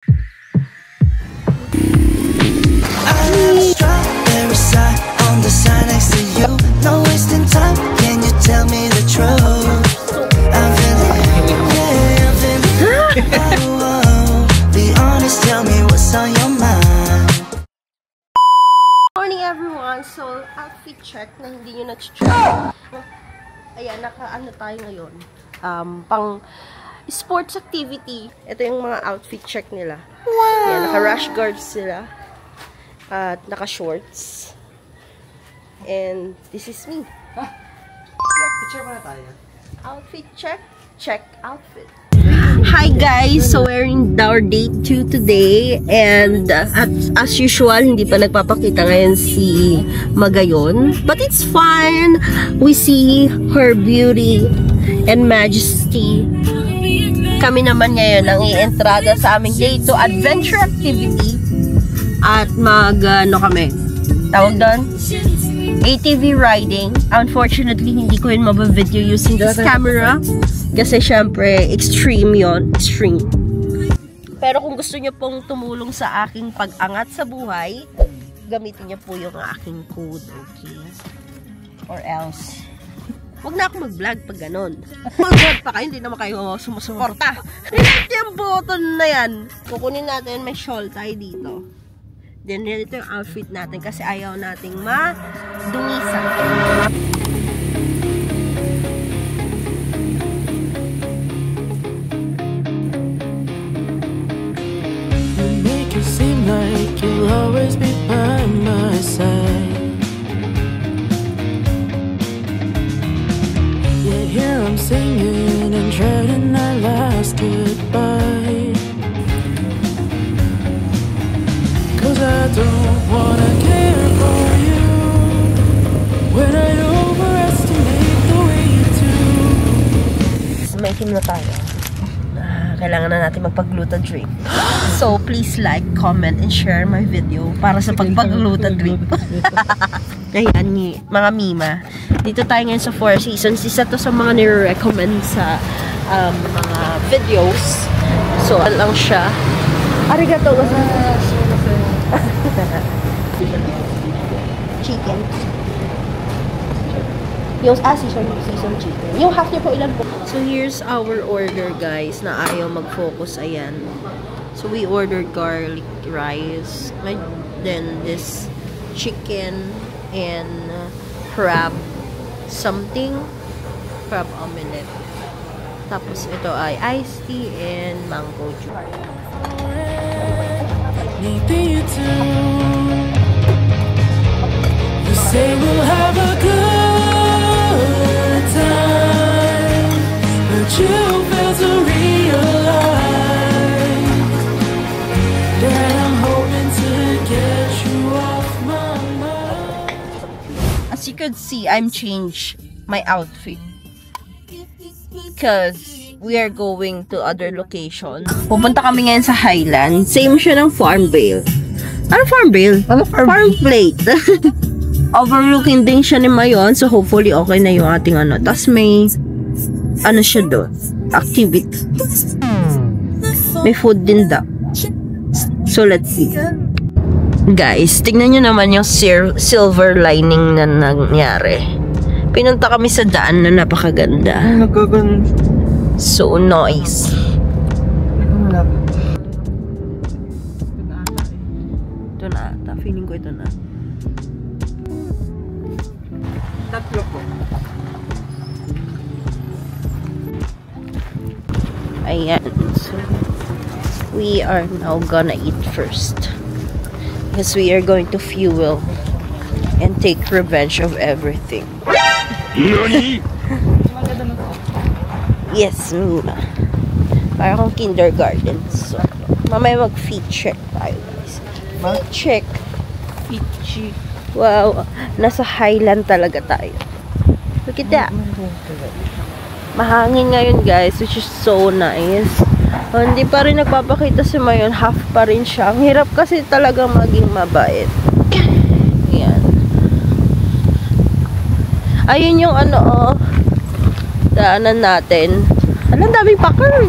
Strawberry side on the side next to you. No wasting time. Can you tell me the truth? I'm feeling, yeah, I'm feeling. Oh, be honest, tell me what's on your mind. Morning everyone. So outfit check na hindi nyo na-check. Ayan, naka-ano tayo ngayon. Pang sports activity. Ito yung mga outfit check nila. Wow! Ayan, naka-rash guards sila. At naka-shorts. And this is me. Picture muna tayo. Outfit check. Check outfit. Hi guys! So we're in our day 2 today. And as usual, hindi pa nagpapakita ngayon si Magayon. But it's fine. We see her beauty and majesty. Kami naman ngayon ang i-entrada sa aming day 2 adventure activity. At ano kami, tawag doon? ATV riding. Unfortunately, hindi ko yun mabavideo using this camera. Kasi syempre, extreme yon, extreme. Pero kung gusto nyo pong tumulong sa aking pag-angat sa buhay, gamitin nyo po yung aking code, okay? Or else, wag na ako mag-vlog pag ganon. Mag-vlog pa kayo, hindi naman kayo sumusuporta. Nilike yung button na yan. Kukunin natin, may shawl tayo dito. Then, ito yung outfit natin kasi ayaw nating madungisan. You make it seem like you'll always be by my side. Yet here I'm singing and dreading our last goodbye. I don't wanna care for you when I overestimate the way you do. May team na tayo. Kailangan na natin magpag-gluten drink. So, please like, comment, and share my video para sa pagpag-gluten drink. Ayan, mga Mima. Dito tayo ngayon sa Four Seasons. Isa to sa mga nire-recommend sa mga videos. So, ano lang siya. Arigato gozaimasu. Chicken. Yung season chicken. Yung half niya po ilan po. So here's our order guys na ayaw mag-focus. Ayan. So we ordered garlic rice. Then this chicken and crab something. Crab omelette. Tapos ito ay iced tea and mango juice. Maybe you do. You say we'll have a good time, but you fail to realize that I'm hoping to get you off my mind. As you could see, I'm changed my outfit because we are going to other location. Pupunta kami ngayon sa Highland. Same siya ng Farmvale. Ano Farmvale? Farm Plate. Overlooking din siya ni Mayon. So hopefully okay na yung ating ano. Tapos may ano siya doon. Activity. May food din daw. So let's see. Guys, tignan nyo naman yung silver lining na nangyari. Pinunta kami sa daan na napakaganda. So nice. Ito na ata. Feeling ko ito na. Tatlo po. Ayan. So, we are now gonna eat first. Because we are going to fuel and take revenge of everything. Nani? Yes, Mima. Parang akong kindergarten. So, mamaya mag-feet check tayo, guys. Feet check. Feet check. Wow. Nasa Highland talaga tayo. Look at that. Mahangin ngayon, guys, which is so nice. Hindi pa rin nagpapakita si Mayon. Half pa rin siya. Ang hirap kasi talaga maging mabait. Ayan. Ayun yung ano, daanan natin. Alam, daming pakar.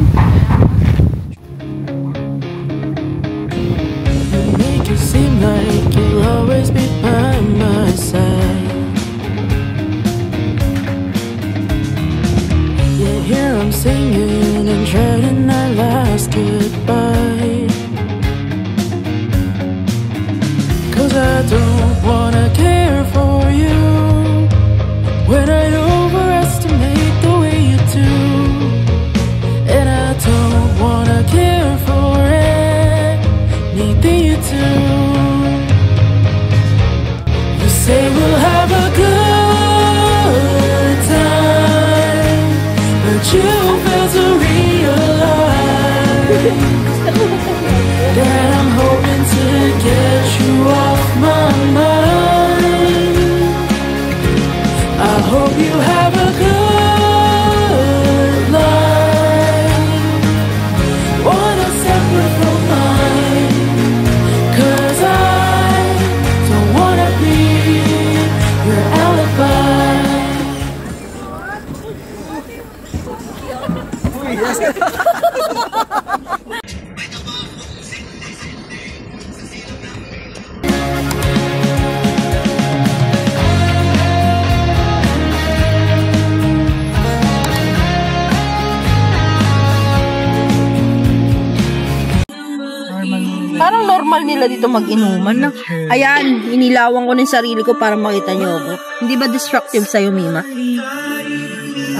Parang normal nila dito mag-inuman na. Ayan, inilawan ko na yung sarili ko para makita nyo ako. Hindi ba destructive sa'yo, Mima?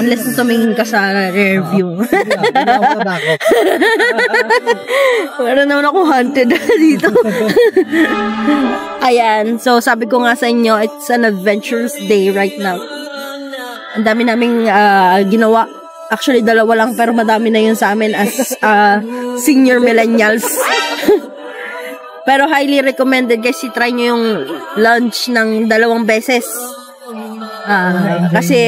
Unless na tumingin ka sa review. Meron naman ako hunted dito. Ayan, so sabi ko nga sa inyo, it's an adventurous day right now. Ang dami naming ginawa. Actually, 2 lang, pero madami na yun sa amin as senior millennials. Pero highly recommended guys, try nyo yung lunch ng 2 beses. Kasi,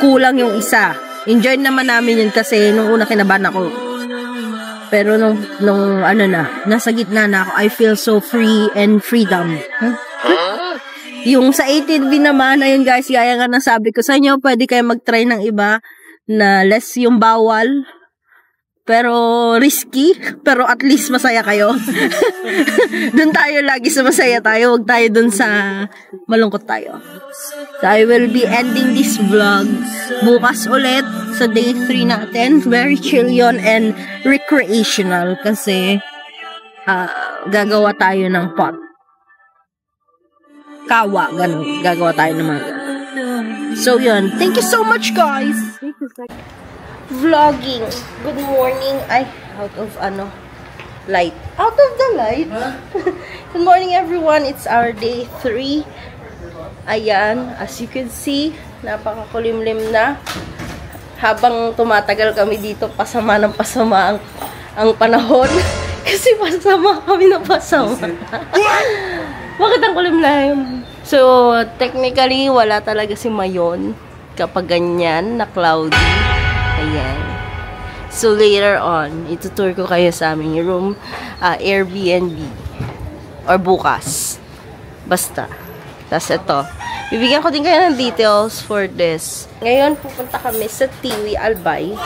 kulang yung isa. Enjoy naman namin yun kasi nung una kinabahan ako. Pero nung nasa gitna na ako, I feel so free and freedom. Yung sa ATV naman, ayun guys, gaya nga nasabi ko sa inyo, pwede kayo mag-try ng iba na less yung bawal. Pero risky, pero at least masaya kayo. Doon tayo lagi sa masaya tayo, huwag tayo dun sa malungkot tayo. So I will be ending this vlog bukas ulit sa day 3 natin. Very chill yun and recreational kasi gagawa tayo ng pot. Kawa, ganun. Gagawa tayo ng mga. So yun, thank you so much guys. Vlogging. Good morning. Ay, out of light. Out of the light? Good morning everyone. It's our day 3. Ayan, as you can see, napakakulimlim na. Habang tumatagal kami dito, pasama ng pasama ang panahon. Kasi pasama kami ng pasama. Bakit ang kulimlim? So, technically, wala talaga si Mayon kapag ganyan na cloudy. Ayan. So, later on, itutour ko kayo sa aming room, Airbnb. Or bukas. Basta. Tapos ito. Bibigyan ko din kayo ng details for this. Ngayon, pupunta kami sa Tiwi, Albay.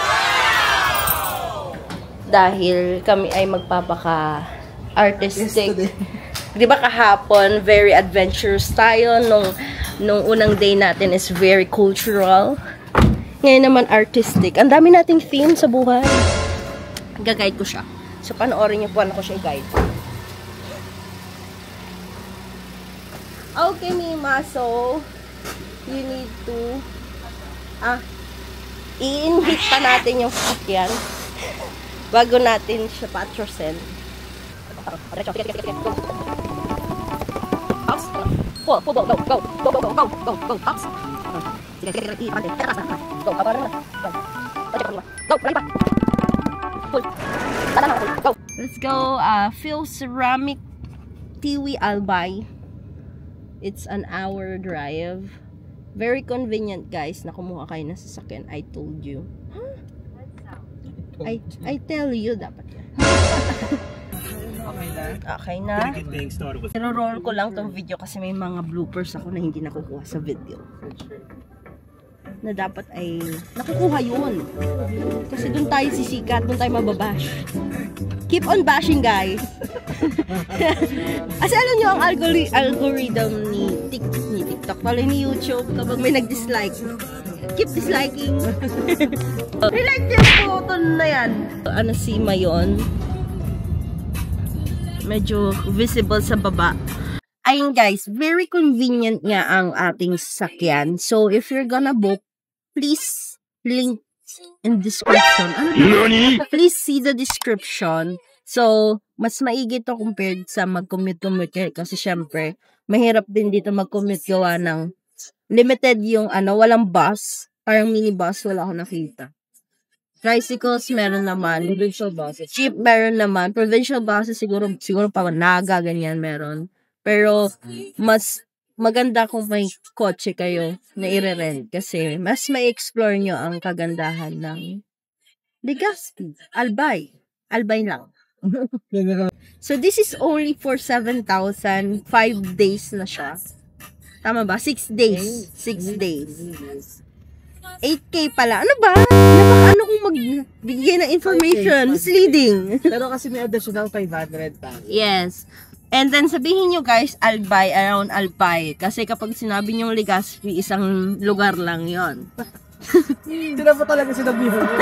Dahil kami ay magpapaka-artistic. Diba kahapon, very adventurous tayo. Nung unang day natin is very cultural. Ngayon naman artistic. Ang dami nating theme sa buhay. Gag-guide ko siya. So, panoorin niyo po ano ko siya i-guide. Okay, Mima. So, you need to i-invite pa natin yung sasakyan bago natin siya patrosin. Let's go. Phil Ceramic, Tiwi, Albay. It's an hour drive. Very convenient, guys. Na kumuha kayo ng sasakyan. I told you. I tell you dapat yan. Okay na. Pero-roll ko lang tong video kasi may mga bloopers ako na hindi nakukuha sa video. Na dapat ay nakukuha yun. Kasi dun tayo sisikat, dun tayo mababash. Keep on bashing, guys. Kasi alam nyo, ang algorithm ni TikTok, pala ni YouTube, kapag may nag-dislike, keep disliking. Relike yung photo na yan. Ano si Mayon? Medyo visible sa baba. Ayun guys, very convenient nga ang ating sasakyan. So if you're gonna book, please link in description. Please see the description. So, mas maigi to compared sa mag-commute kasi syempre, mahirap din dito mag-commute gawa ng limited yung walang bus. Parang minibus, wala ako nakita. Tricycles, meron naman. Provincial buses. Jeep, meron naman. Provincial buses, siguro pa Naga, ganyan, meron. Pero, mas maganda kung may kotse kayo na i-rent. Kasi, mas may explore nyo ang kagandahan ng Legazpi. Albay. Albay lang. So, this is only for 7,000. 5 days na siya. Tama ba? 6 days. 6 days. 8K pala. Ano ba? Napaka-ano kung magbigay ng information? Misleading. Pero kasi may additional 500 pa. Yes. And then sabihin nyo guys, Albay, around Albay. Kasi kapag sinabi nyo Legazpi, isang lugar lang yon. Hindi na po talaga sinabihan ko.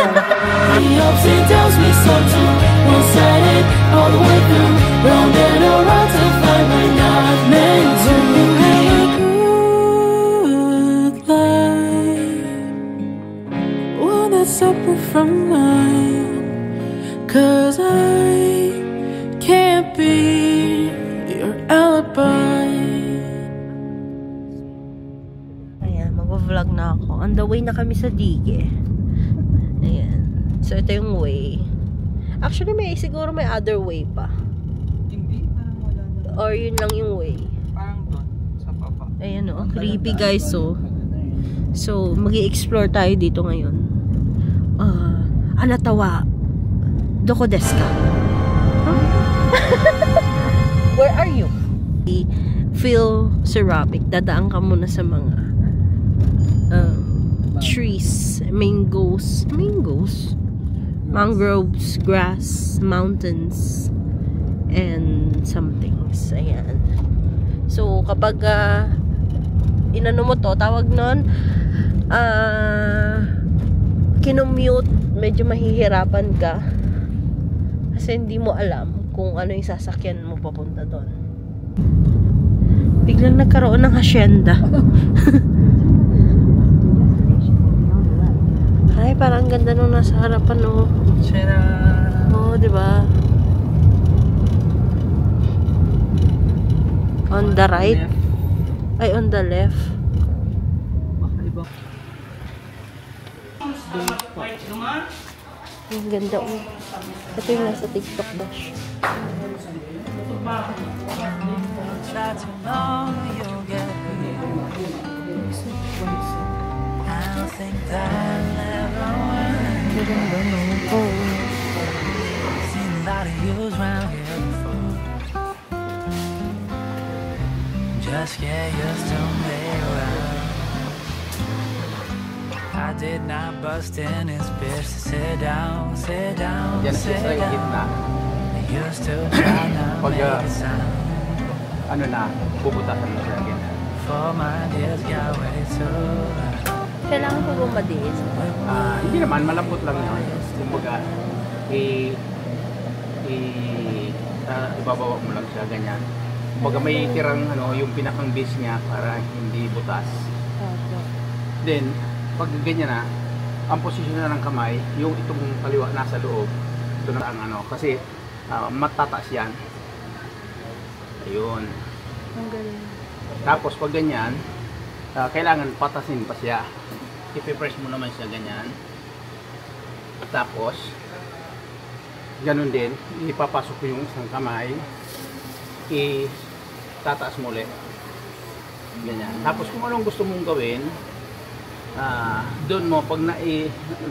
nagva-vlog na ako. On the way na kami sa Dige. Ayan. So, ito yung way. Actually, siguro may other way pa. Hindi, parang wala na. Or yun lang yung way. Parang doon, sa baba. Ayan o, creepy guys so. So, mag-i-explore tayo dito ngayon. Anatawa. Doko desu ka? Huh? Where are you? Feel ceramic. Dadaan ka muna sa mga trees, mangroves, grass, mountains, and some things. Ayan. So, kapag inano mo to, tawag nun, kinumute, medyo mahihirapan ka. Kasi hindi mo alam kung ano yung sasakyan mo papunta doon. Biglang nagkaroon ng hacienda. Ay, parang ganda nung nasa harapan, no? Sira. Oo, diba? On the right? Left. Ay, on the left. Baka iba. Ang ganda, oh. Ito yung nasa TikTok dash. Just get used to me around. I did not bust in his bitch to sit down, sit down, sit down. I used to try not make a sound. Ano na, bubutasan mo siya again. For my dears got way too loud. Kailangan ko bumadiis. Hindi naman, malambot lang yun. Kumbaga, ibabawa mo lang siya, ganyan. Kumbaga may tirang yung pinakang base niya para hindi butas. Then, pag ganyan na, ang posisyon na ng kamay, yung itong kaliwa nasa loob, ito na ang kasi matataas yan. Ayun. Ang galing. Tapos pag ganyan, kailangan patasin pa siya. Ipipress mo naman siya ganyan. Tapos, ganun din, ipapasok ko yung isang kamay, tataas mo ulit. Ganyan. Tapos kung anong gusto mong gawin, doon mo, pag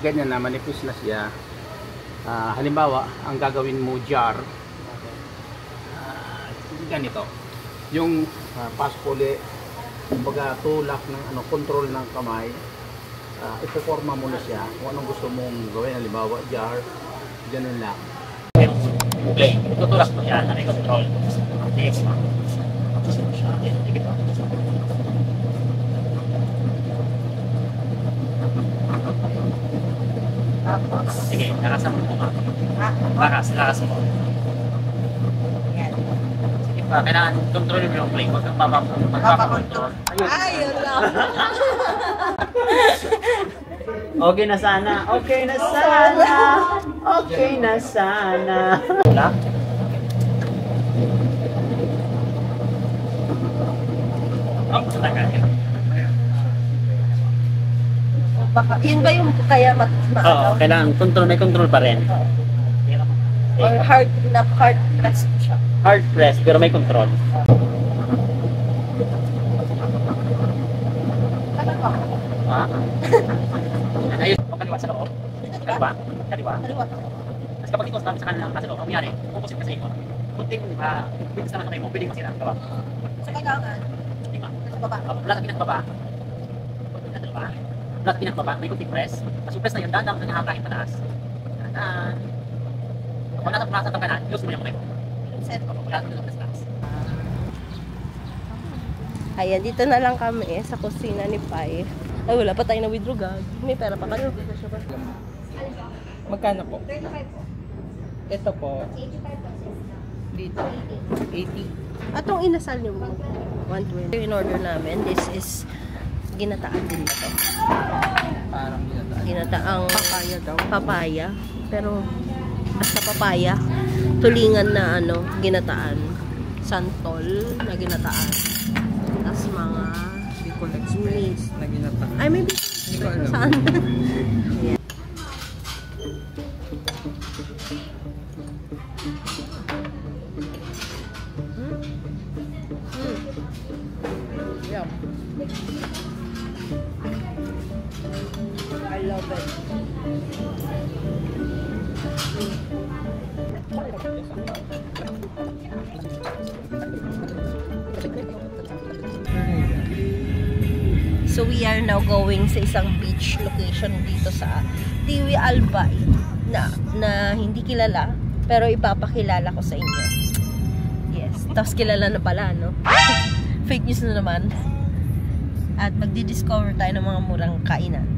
ganyan na, manipis na siya, halimbawa, ang gagawin mo jar, ganito. Yung pasok ulit, kumbaga tulak ng control ng kamay, ipoforma mo na siya kung anong gusto mong gawin, halimbawa jar, ganun lang. Tutulak mo yan, ano yung control? Next mo. Dikit mo. Sige, lakasan mo mo. Lakas mo. Sige pa, kailangan control mo yung play. Huwag kang magpapakontrol. Ayun lang. Okay na sana. Okay na sana. Okay na sana. Wala? Ang tagal. Yun ba yung kaya Oo, kailangan may control pa rin. Or hard press mo siya? Hard press, pero may control. Ha? Ayos, kaliwa sa loob. Kaliwa. Tapos kapag ito sa kanan sa loob, ang nangyari, opposite kasi ito. Kunting, bilis naman kamay mo, pwede masira ang gawa. So, kailangan? Sa baba? Lahat pinakbaba. Lahat pinakbaba, may kunting press. Tapos press na yun, dadang nangyahakain pataas. Dadan. Kung nasa prasa ka kanan, ilos mo yung kamay mo. Set. Lahat mo press. Ayan, dito na lang kami sa kusina ni Pai. Ay, wala pa tayo na withdraw, gag. May pera pa kayo. Magkano po? Ito po. Dito. 80. Atong inasal niyo mo. 120. In order namin, this is ginataan din na to. Parang ginataan. Ginataang Papaya daw. papaya. Pero, basta papaya. Tulingan na ginataan. Santol na ginataan. Tapos mga Bicol Express na ginata. Ay, maybe. Hindi ko alam. Saan? Yeah. I love it. So we are now going sa isang beach location dito sa Tiwi Albay na hindi kilala pero ipapakilala ko sa inyo. Yes, tapos kilala na pala, no? Fake news na naman. At magdi-discover tayo ng mga murang kainan.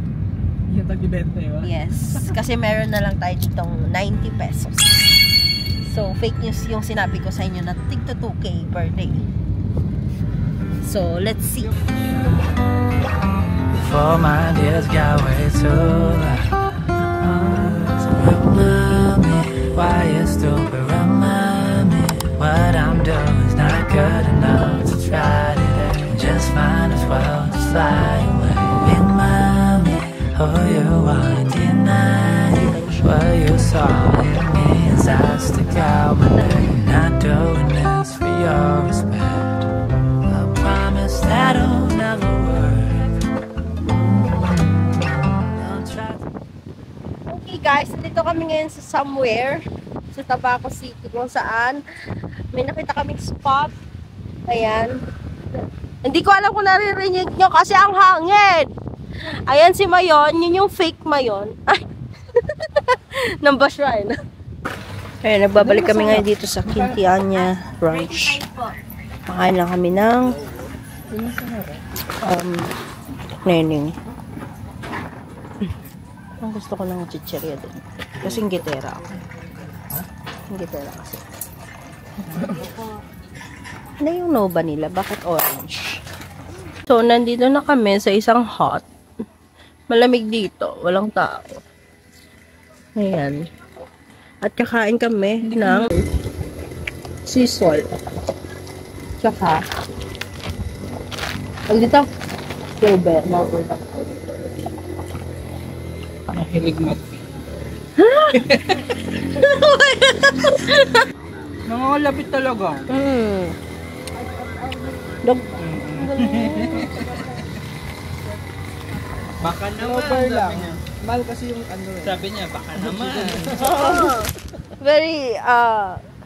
Yung tag-ibenta yun? Yes, kasi meron na lang tayo ditong 90 pesos. So, fake news yung sinabi ko sa inyo na tig to 2K per day. So, let's see. For my days got way too loud. So remind me why you stupid. Remind me what I'm doing is not good enough to try today. Just find us well, just fly away. Remind me who you are and deny what you saw in me as I stick out my neck. Not doing this for your respect. I promise that'll never work. Okay guys, nandito kami ngayon sa somewhere sa Tabaco City kung saan may nakita kaming spot. Ayan. Hindi ko alam kung naririnig nyo kasi ang hangin. Ayan si Mayon, yun yung fake Mayon. Ay! Nambashrine. Ayan, nagbabalik kami ngayon dito sa Quintiana Ranch. Makain lang kami ng neneng. Ang gusto ko ng chicheria din. Kasi gitera ako. Gitera kasi. Ano yung Nova nila? Bakit orange? So, nandito na kami sa isang hut. Malamig dito. Walang tao. Ayan. At kakain kami ng sea salt. Tsaka dito silver. Ang hilig mo. Nangangalapit talaga. Dog. Baka naman. Lang. Mahal kasi yung ano. Sabi niya, baka naman. Very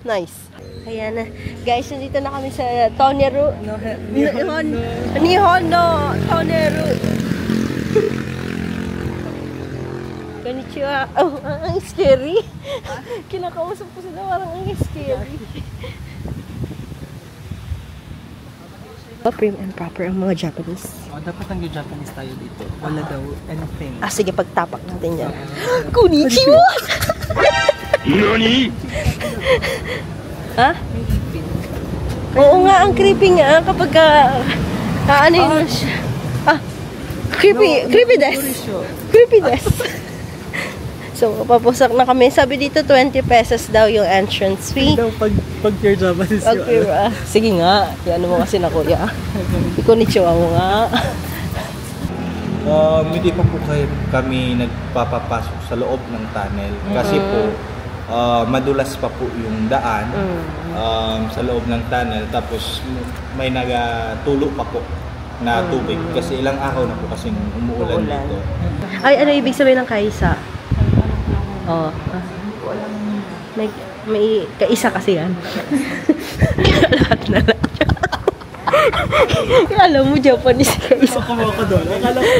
nice. Ayan na. Guys, nandito na kami sa Toneru. Nihono Toneru. Konnichiwa. Oh, ang scary. Kinakausap ko sila, parang ang scary. Prim and proper ang mga Japanese. Oh, dapat ang Japanese tayo dito. Wala daw anything. Ah, sige, pagtapak natin dyan. Konnichiwa! Nani? Ha? Oo nga, ang creepy nga kapag ano yun siya. Ah, creepy des. Creepy des. So, papusak na kami. Sabi dito, 20 pesos daw yung entrance fee. Pag pure Japanese Okay, sige nga. Yan mo kasi na kuya. Konnichiwa mo nga. Hindi pa po kami nagpapapasok sa loob ng tunnel kasi po madulas pa po yung daan sa loob ng tunnel, tapos may nagatulo pa po na tubig kasi ilang araw na po kasing umuulan dito. Ay, ano ibig sabihin ng kaisa? Oh, may kaisa kasi yan. Lahat na lang. Alam mo, Japanese kaisa. Ako doon. Akala ko.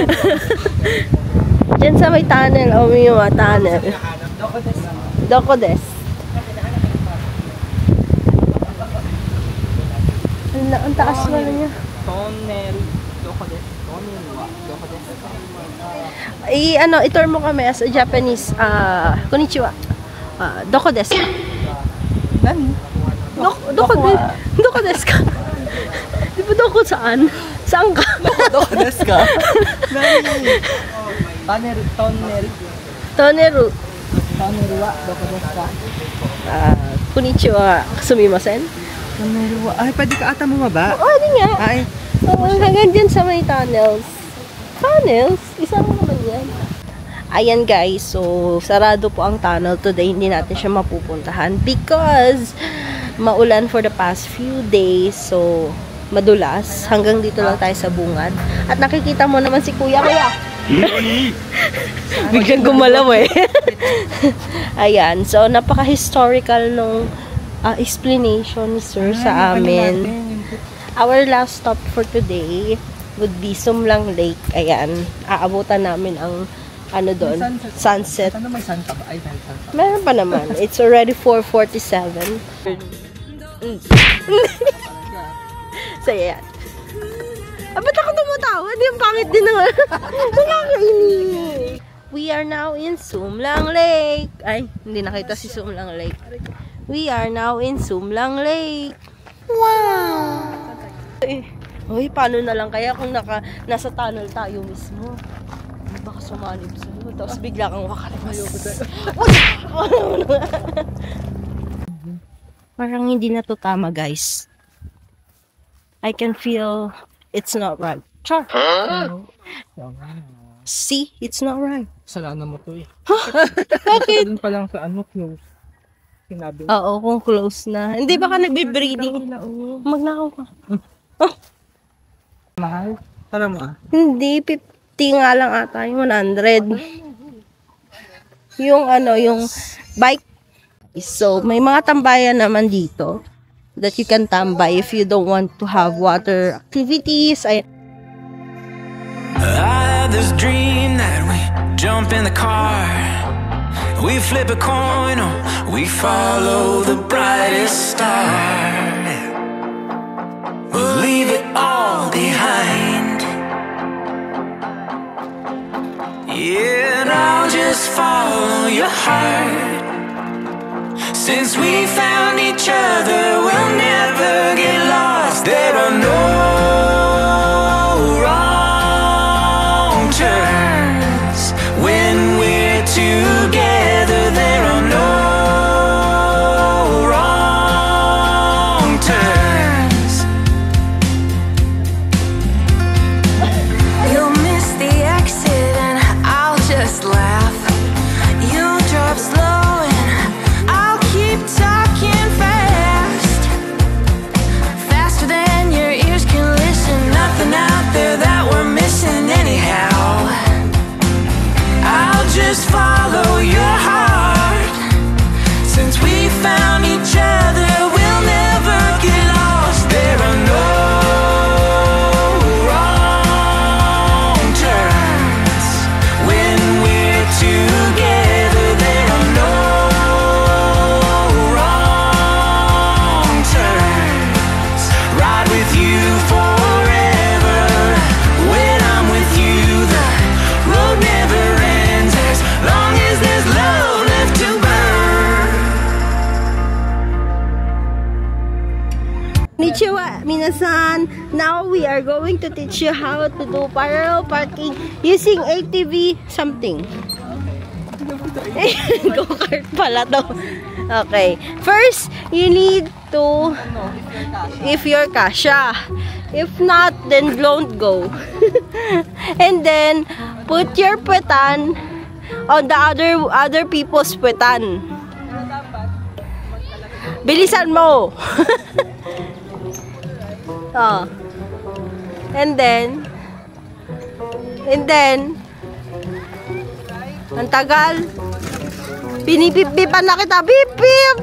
Diyan sa may tunnel, may mga tunnel. Doko des. Ang taas mo na niya. Tonel. Doko des. I-tour mo kami as a Japanese, konnichiwa. Doko desu ka? Nani? Doko desu ka? Di ba doko saan? Saan ka? Doko desu ka? Nani? Toneru wa, doko desu ka? Konnichiwa, sumimasen? Toneru wa. Ay, pwede ka ata bumaba? Oh, hindi nga. Ay, Hanggang dyan sa may tunnels. Tunnels? Isama naman yan. Ayan guys, so sarado po ang tunnel today. Hindi natin siya mapupuntahan because maulan for the past few days. So, madulas. Hanggang dito lang tayo sa bungad. At nakikita mo naman si Kuya. Biglang gumalaw eh. Ayan, so napaka-historical nung explanation ni Sir sa amin. Our last stop for today would be Sumlang Lake. Ayan, aabutan namin ang ano doon, sunset. Ano may santa ba? Ay, santa. Meron pa naman. It's already 4:47. So, yan. Ba't ako tumatawa? Yung pangit din naman. Nakakainis. We are now in Sumlang Lake. Ay, hindi nakita si Sumlang Lake. We are now in Sumlang Lake. Wow! Uy, paano na lang kaya kung nasa tunnel tayo mismo? Baka sumalib sa'yo. Tapos bigla kang wakalabas. Parang hindi na to tama, guys. I can feel it's not right. Char! See? It's not right. Kasalanan mo to eh. Bakit? Doon pa lang sa ano, close. Sinabi. Oo, kung close na. Hindi baka nagbe-breeding. Magnakaw ka. Mahal? Tara mo ah. Hindi, 50 nga lang ata yung 100. Yung ano, yung bike. So, may mga tambayan naman dito that you can tambay if you don't want to have water activities. I had this dream that we jump in the car, we flip a coin, or we follow the brightest star. We'll leave it all behind. Yeah, and I'll just follow your heart. Since we found each other, we'll never get lost. There are no wrong turns. When we're together, there are no wrong turns. You'll miss the exit and I'll just laugh. You'll drive slow and I'll keep talking fast. Faster than your ears can listen. Nothing out there that we're missing anyhow. I'll just follow your heart. Since we found each other, we'll never get lost. There are no wrong turns. When we're together, there are no wrong turns. Ride with you forever. When I'm with you, the road never ends. As long as there's love left to burn. Konnichiwa, minasan. Now we are going to teach you how to do parallel parking using ATV something. Go-kart pala to. Okay. First, you need to, if you're kasha. If not, then don't go. And then, put your puwetan on the other people's puwetan. Bilisan mo! Oh. And then, ang tagal. Pinipip-pipan na kita. Pip-pip!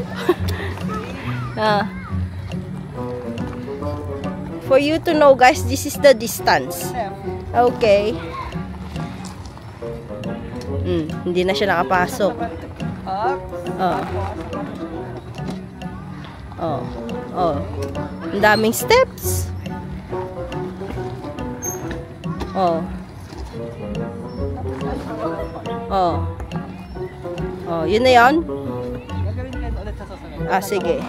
For you to know, guys, this is the distance. Okay. Hindi na siya nakapasok. Oh. Ang daming steps. Yun na yun? Sige.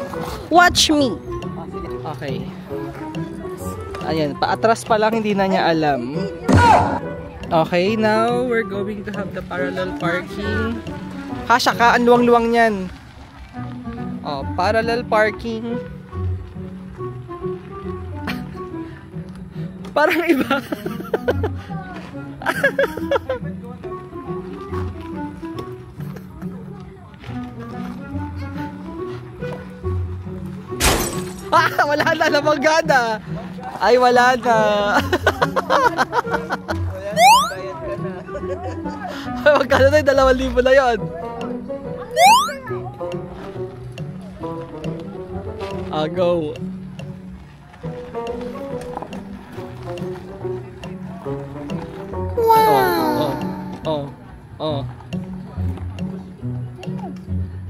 Watch me. Okay. Ayan, paatras pa lang, hindi na niya alam. Okay, now we're going to have the parallel parking. Kasha ka, ang luwang-luwang niyan. Parallel parking. Parang iba. Wala na, namanggana. Ay, wala na. Magkano na yung 2,000 na yun. Go. Wow. Oh.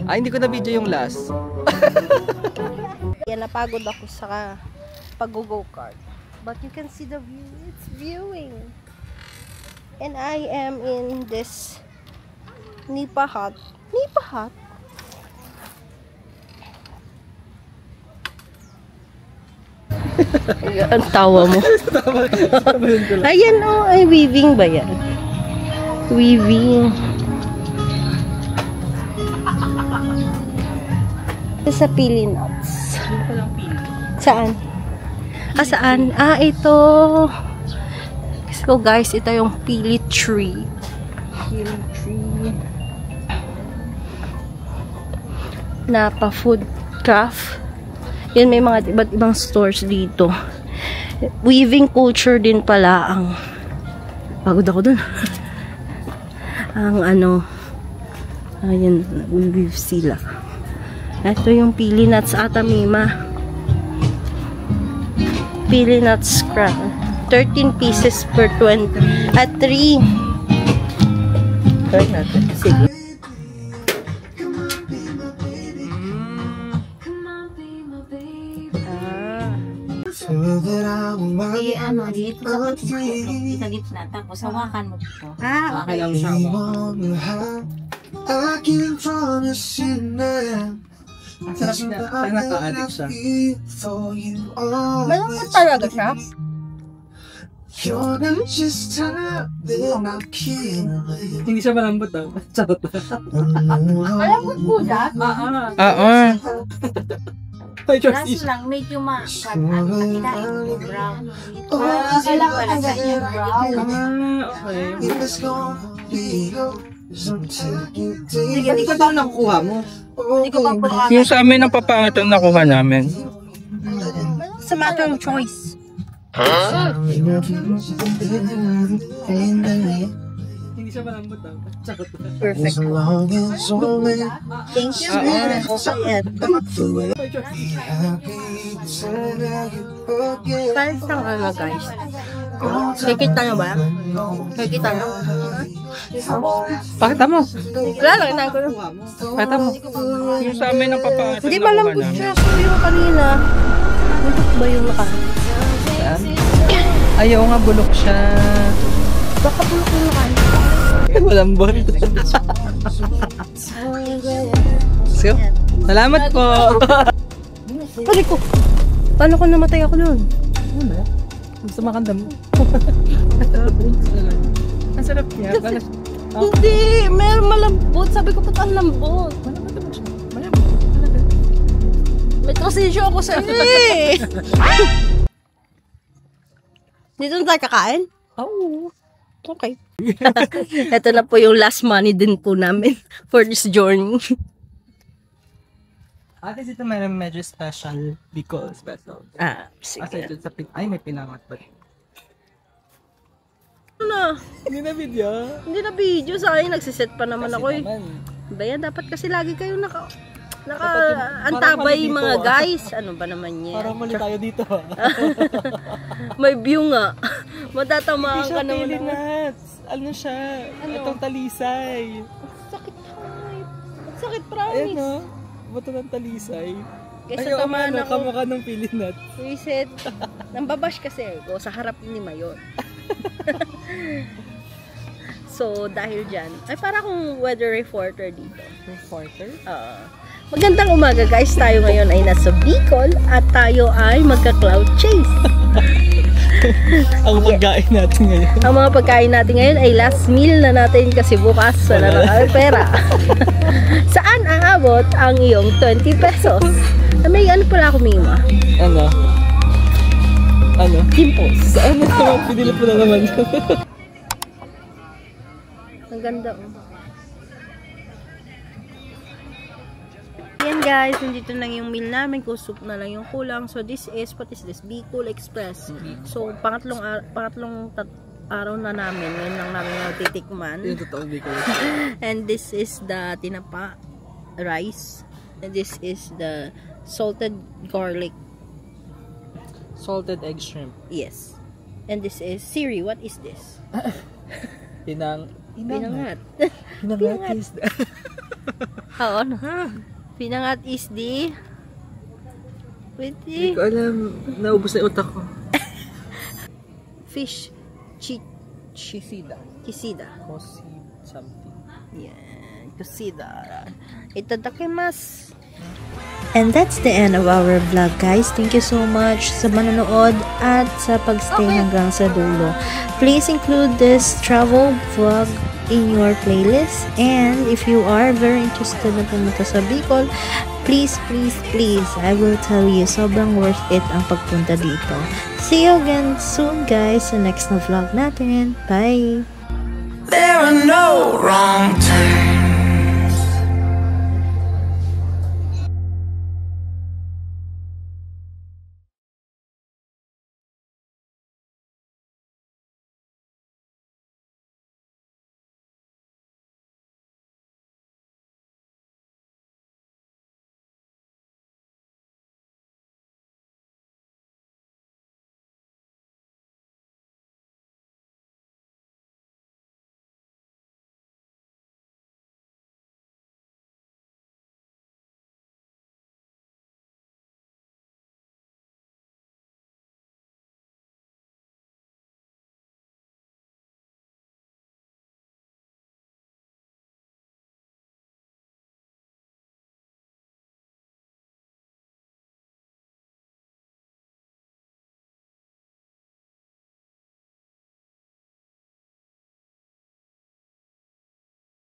Ay, hindi ko na video yung last. Yan, napagod ako sa pag-go-kart. But you can see the view. It's viewing. And I am in this Nipa Hut. Nipa Hut? Ang tawa mo. Ayan o, ay weaving ba yan? Weaving. Sa pili nuts. Saan? Saan? Ito. So guys, ito yung pili tree. Pili tree. Napa food craft. Yan, may mga iba't ibang stores dito. Weaving culture din pala ang pagod ako dun. Ang ayan, weave sila. Ito yung pili nuts ata, Mima. Pili nuts scrap. 13 pieces per 20. At 3. Try natin. Sige. Dito sa gitna, tapos hawakan mo dito. Okay lang siya. Ang sarap na, parang naka-addict siya. Malungkot talaga siya. Hindi siya malambot ah. Charot. Malambot po dyan? Kaso lang, medyo brown. Kailangan lang ganyan brown. Sige, ikaw ba nakukuha mo? Hindi ko pa po Yung sa amin ang papangat ang nakuha namin. Sa matter of choice. Hindi siya malambot ah. Charot. Perfect. Thank you. Guys, guys. Nakikita nyo ba? Nakikita nyo? Pakita mo. Wala lang, inago na. Pakita mo. Yung sa amin ang papangat ang Hindi nakuha malambot namin. siya. So, yung kanina. Bulok ba yung naka? Saan? Ayaw nga, bulok siya. Baka bulok yung naka. Malambot. So, salamat po. Pari ko. Paano ko namatay ako nun? Ano? Gusto makanda mo. Ang sarap niya. Hindi, meron malambot. Sabi ko, ba't ang lambot? Malambot talaga. May trosisyo ako sa iyo eh. Dito na tayo kakain? Oo. Okay. Ito na po yung last money din po namin for this journey. Ate, dito mayroon medyo special because special. Sige. Ito sa ay, may pinangat ba? Ano? Hindi na video. Hindi na video. Sa akin, nagsiset pa naman ako eh. Naman. Bayan, dapat kasi lagi kayo Dapat antabay yung- mga parang guys. Ano ba naman yan? Parang mali tayo dito. May view nga. Matatamaan Hindi ka siya naman. pili nuts. Ano siya? Itong talisay. Sakit hype. Sakit Ayan promise. no. Bato ng talisay. Kaysa Ayaw tamaan ano, ako. kamukha ng pili nuts. Reset. Nambabash kasi ako sa harap ni Mayon. So, dahil dyan, ay para akong weather reporter dito. Reporter? Magandang umaga guys. Tayo ngayon ay nasa Bicol at tayo ay magka-cloud chase. Ang pagkain natin ngayon. Ang mga pagkain natin ngayon ay last meal na natin kasi bukas wala na kami pera. Saan aabot ang iyong 20 pesos? May ano pala ako, Mima? Ano? Ano? Dimples. Saan na naman? Pinili po na naman yun. Ang ganda oh. Yan guys, nandito lang yung meal namin. Kusok na lang yung kulang. So this is, what is this? Bicol Express. So pangatlong araw na namin. Ngayon lang namin natitikman. Yung totoo Bicol. And this is the tinapa rice. And this is the salted garlic. Salted egg shrimp. Yes. And this is siri. What is this? Pinangat. Pinangat. Pinangat is the... Oo, ano? Pinangat is the... Wait, Hindi ko alam. Naubos na utak ko. fish Kisida. kisida. Kosi something. Yan. Kisida. Itadakimasu. And that's the end of our vlog, guys. Thank you so much sa manonood at sa pagstay hanggang sa dulo. Please include this travel vlog in your playlist. And if you are very interested na pumunta sa Bicol, please, I will tell you, sobrang worth it ang pagpunta dito. See you again soon, guys, sa next na vlog natin. Bye! There are no wrong turns.